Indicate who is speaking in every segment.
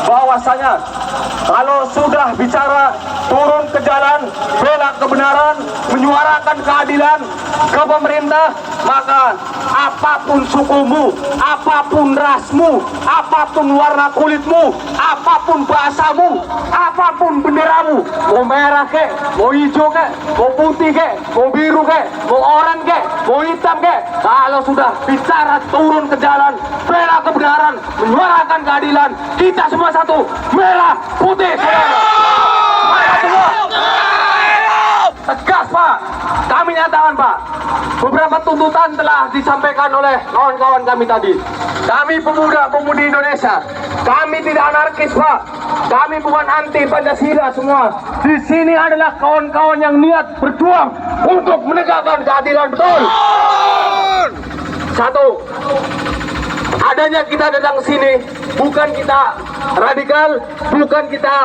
Speaker 1: bahwasanya kalau sudah bicara turun ke jalan, bela kebenaran, menyuarakan keadilan ke pemerintah, maka apapun sukumu, apapun rasmu, apapun warna kulitmu, apapun bahasamu, apapun benderamu, mau merah kek, mau hijau kek, mau putih kek, mau biru kek, mau oranye kek, mau hitam kek, kalau sudah bicara turun ke jalan, bela kebenaran, menyuarakan keadilan, kita semua satu, merah, putih, saudara. Semua tegas Pak, kami nyatakan Pak, beberapa tuntutan telah disampaikan oleh kawan-kawan kami tadi. Kami pemuda-pemudi Indonesia, kami tidak anarkis Pak, kami bukan anti Pancasila semua. Di sini adalah kawan-kawan yang niat berjuang untuk menegakkan keadilan, betul. Satu, adanya kita datang sini bukan kita radikal, bukan kita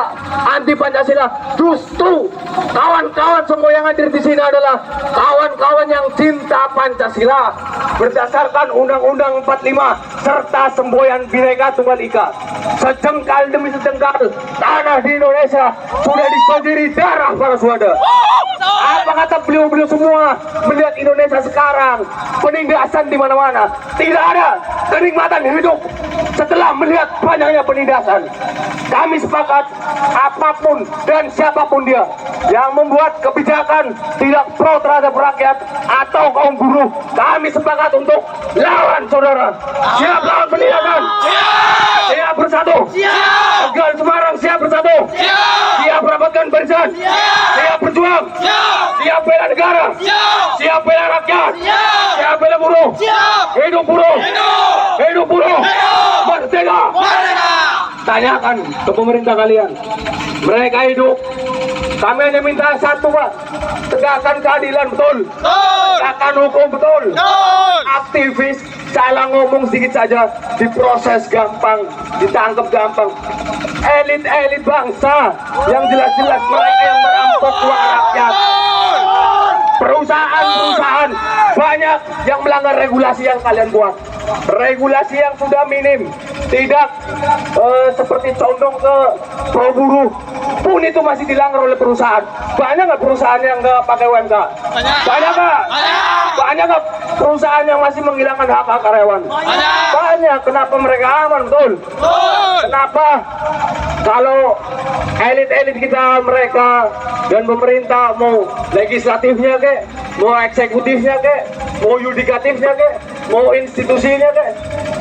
Speaker 1: anti Pancasila. Justru kawan-kawan semua yang hadir di sini adalah kawan-kawan yang cinta Pancasila berdasarkan Undang-Undang 45 serta semboyan Bhinneka Tunggal Ika. Sejengkal demi sejengkal tanah di Indonesia sudah dibanjiri darah para saudara. Apa kata beliau-beliau semua melihat Indonesia sekarang? Penindasan di mana-mana. Tidak ada kenikmatan hidup setelah melihat banyaknya penindasan. Kami sepakat apapun dan siapapun dia yang membuat kebijakan tidak pro terhadap rakyat atau kaum buruh, kami sepakat untuk lawan, saudara. Siap lawan penindasan? Siap bersatu? Tegal Semarang siap bersatu? Siap rapatkan barisan? Siap berjuang? Siap bela negara? Siap bela rakyat? Siap bela buruh? Hidup buruh! Hidup buruh! Merdeka! Tanyakan ke pemerintah kalian, mereka hidup. Kami hanya minta satu Pak, tegakkan keadilan, betul. Tegakkan hukum, betul. Aktivis salah ngomong sedikit saja diproses gampang, ditangkap gampang. Elit-elit bangsa yang jelas-jelas mereka yang merampok uang rakyat. Perusahaan-perusahaan banyak yang melanggar regulasi yang kalian buat. Regulasi yang sudah minim, tidak seperti condong ke pro buruh pun itu masih dilanggar oleh perusahaan. Banyak nggak perusahaan yang nggak pakai UMK? Banyak nggak? Banyak nggak perusahaan yang masih menghilangkan hak-hak karyawan? Banyak. Kenapa mereka aman, betul? Kenapa kalau elit-elit kita, mereka dan pemerintah mau legislatifnya kek, mau eksekutifnya kek, mau yudikatifnya kek, mau institusinya kek,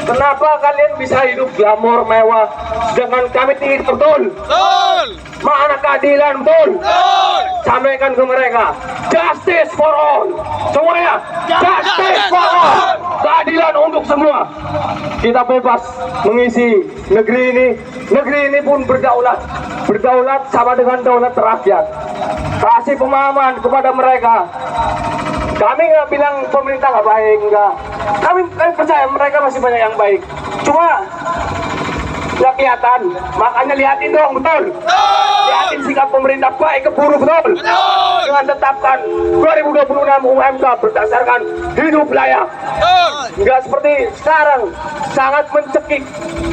Speaker 1: kenapa kalian bisa hidup glamor mewah sedangkan kami tidak, betul? Mana keadilan, betul? Sampaikan ke mereka, justice for all, semuanya, justice for all, keadilan untuk semua. Kita bebas mengisi negeri ini. Negeri ini pun berdaulat, berdaulat sama dengan daulat rakyat. Kasih pemahaman kepada mereka. Kami nggak bilang pemerintah nggak baik, enggak. Kami percaya mereka masih banyak yang baik. Cuma nggak kelihatan, makanya lihatin dong, betul? Lihatin sikap pemerintah baik ke buruh, betul? Dengan tetapkan 2026 UMK berdasarkan hidup layak. Nggak seperti sekarang, sangat mencekik.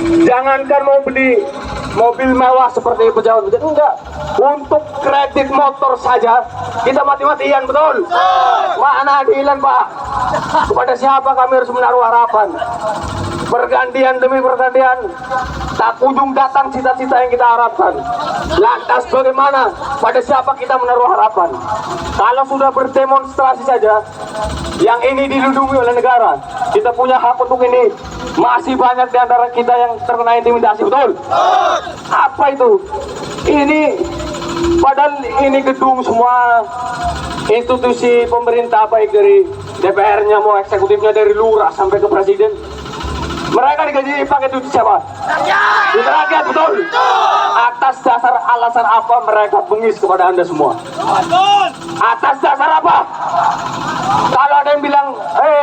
Speaker 1: Jangankan mau beli mobil mewah seperti pejabat, enggak. Untuk kredit motor saja kita mati-matian, betul? Mana adilan Pak? Kepada siapa kami harus menaruh harapan? Pergantian demi pergantian, tak kunjung datang cita-cita yang kita harapkan. Lantas bagaimana? Pada siapa kita menaruh harapan? Kalau sudah berdemonstrasi saja, yang ini dilindungi oleh negara, kita punya hak untuk ini. Masih banyak di antara kita yang terkena intimidasi, betul? Apa itu? Ini, padahal ini gedung semua institusi pemerintah, baik dari DPR-nya mau eksekutifnya, dari lurah sampai ke presiden. Mereka digaji pakai duit siapa? Duit rakyat, betul? Atas dasar alasan apa mereka bengis kepada Anda semua? Atas dasar apa? Kalau ada yang bilang,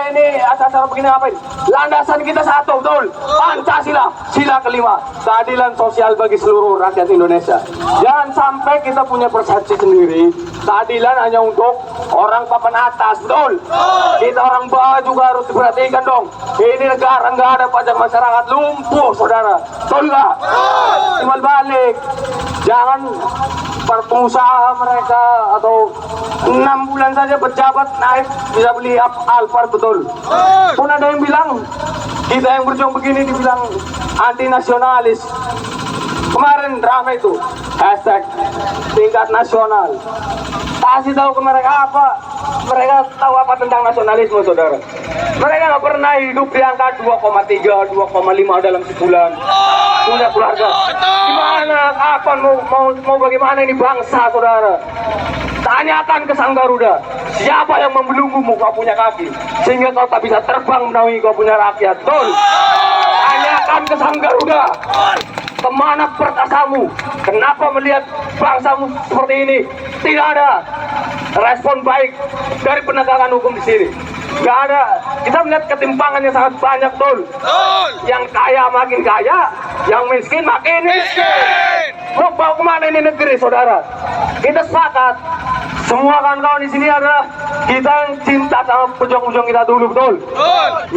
Speaker 1: ini atas dasar begini apa ini? Landasan kita satu, betul? Pancasila, sila kelima, keadilan sosial bagi seluruh rakyat Indonesia. Jangan sampai kita punya persepsi sendiri, keadilan hanya untuk orang papan atas, betul? Kita orang bawah juga harus diperhatikan dong. Ini negara nggak ada pajak masyarakat, lumpuh, saudara. Betul nggak? timbal balik. Jangan pengusaha mereka atau 6 bulan saja pejabat naik bisa beli Alphard betul. Pun ada yang bilang kita yang berjuang begini dibilang anti nasionalis. Kemarin ramai itu hashtag tingkat nasional. Kasih tahu ke mereka apa? Mereka tahu apa tentang nasionalisme, saudara? Mereka nggak pernah hidup di angka 2,3, 2,5 dalam sebulan. Punya keluarga. Gimana? Kapan mau bagaimana ini bangsa, saudara? Tanyakan ke Sang Garuda, siapa yang membelenggumu kau punya kaki sehingga kau tak bisa terbang menaungi kau punya rakyat. Tol. Tanyakan ke Sang Garuda, kemana perkasamu? Kenapa melihat bangsamu seperti ini? Tidak ada respon baik dari penegakan hukum di sini. Nggak ada. Kita melihat ketimpangan yang sangat banyak, Tol. Yang kaya makin kaya, yang miskin makin miskin. Mau bawa kemana ini negeri, saudara? Kita sepakat. Semua kawan-kawan di sini adalah kita yang cinta sama pejuang-pejuang kita dulu, betul?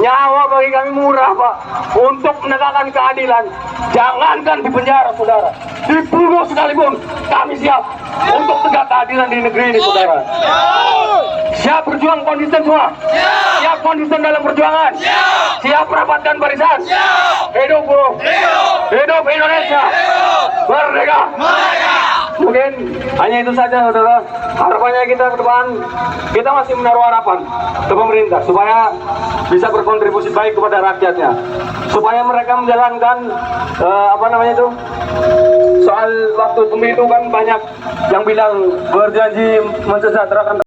Speaker 1: Nyawa bagi kami murah, Pak. Untuk menegakkan keadilan, jangankan di penjara, saudara, dibunuh sekalipun kami siap untuk tegak keadilan di negeri ini, saudara. Siap berjuang konsisten semua? Siap konsisten dalam perjuangan? Siap rapatkan barisan? Hidup, bro! Hidup Indonesia! Merdeka! Mungkin hanya itu saja, saudara. Harapannya kita ke depan, kita masih menaruh harapan ke pemerintah supaya bisa berkontribusi baik kepada rakyatnya, supaya mereka menjalankan soal waktu pemilu kan banyak yang bilang berjanji mensejahterakan